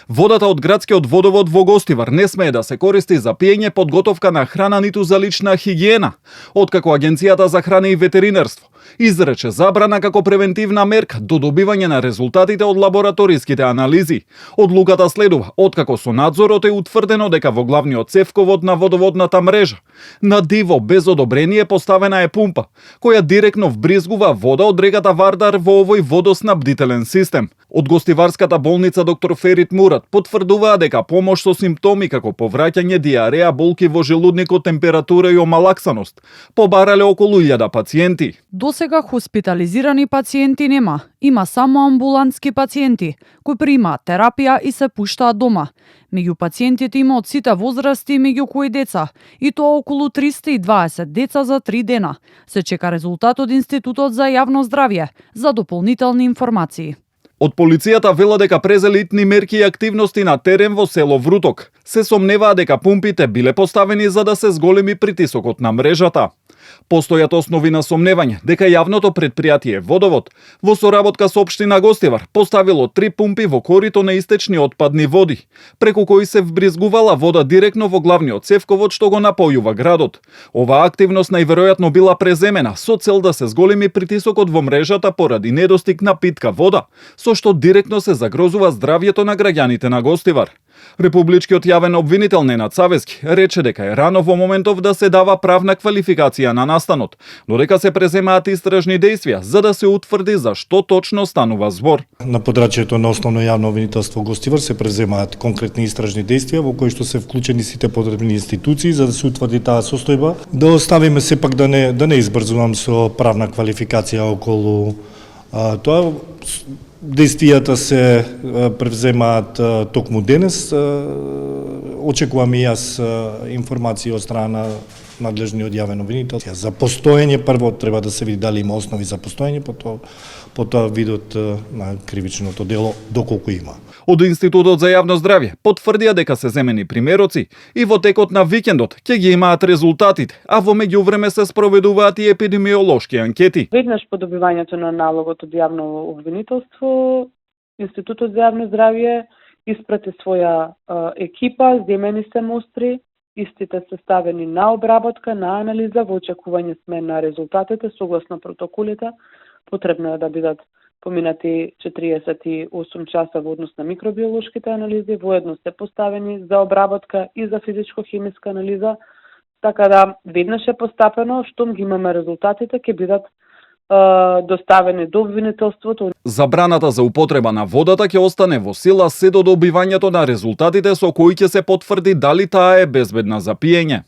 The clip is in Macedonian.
Водата од градскиот водовод во Гостивар не смее да се користи за пиење, подготовка на храна ниту за лична хигиена, откако Агенцијата за храна и ветеринарство изрече забрана како превентивна мерка до добивање на резултатите од лабораториските анализи. Одлуката следува откако со надзорот е утврдено дека во главниот цевковод на водоводната мрежа на диво без одобрение поставена е пумпа, која директно вбризгува вода од реката Вардар во овој водоснабдителен систем. Од Гостиварската болница доктор Ферит Мурат потврдуваа дека помош со симптоми како повраќање, диареја, болки во желудникот, температура и омалаксаност побарале околу 1000 пациенти. Досега хоспитализирани пациенти нема. Има само амбулантски пациенти кои примаат терапија и се пуштаат дома. Меѓу пациентите има од сите возрасти, меѓу кои деца, и тоа околу 320 деца за 3 дена. Се чека резултат од Институтот за јавно здравје за дополнителни информации. Од полицијата вела дека презели итни мерки и активности на терен во село Вруток. Се сомневаа дека пумпите биле поставени за да се зголеми притисокот на мрежата. Постојат основи на сомневање дека јавното претпријатие Водовод во соработка со општина Гостивар поставило 3 пумпи во корито на истечни отпадни води, преку кои се вбризгувала вода директно во главниот цевковод што го напојува градот. Оваа активност најверојатно била преземена со цел да се зголеми притисокот во мрежата поради недостиг на питка вода, со што директно се загрозува здравјето на граѓаните на Гостивар. Републичкиот јавен обвинител Ненад Савески рече дека е рано во моментов да се дава правна квалификација на настанот, но дека се преземаат истражни действија за да се утврди за што точно станува збор. На подрачјето на основно јавно обвинителство Гостивар се преземаат конкретни истражни действија во кои што се вклучени сите потребни институции за да се утврди таа состојба. Да оставиме сепак да не избрзувам со правна квалификација околу тоа. Действијата се превземаат токму денес. Очекувам и јас информација од страна надлежниот јавен обвинител. За постоење прво треба да се види дали има основи за постоење, потоа видот на кривичното дело доколку има. Од Институтот за јавно здравје потврдија дека се земени примероци и во текот на викендот ќе ги имаат резултатите, а во меѓувреме се спроведуваат и епидемиолошки анкети. Веднаш по добивањето на налогот од јавно обвинителство, Институтот за јавно здравје испрати своја екипа, земени се мустри, истите се ставени на обработка, на анализа, во очекување сме на резултатите согласно протоколите. Потребно е да бидат поминати 48 часа во однос на микробиолошките анализи, воедно се поставени за обработка и за физичко-хемиска анализа, така да веднаш е постапено, штом ги имаме резултатите, ќе бидат доставени до обвинителството. Забраната за употреба на водата ќе остане во сила се до добивањето на резултатите со кои ќе се потврди дали таа е безбедна за пиење.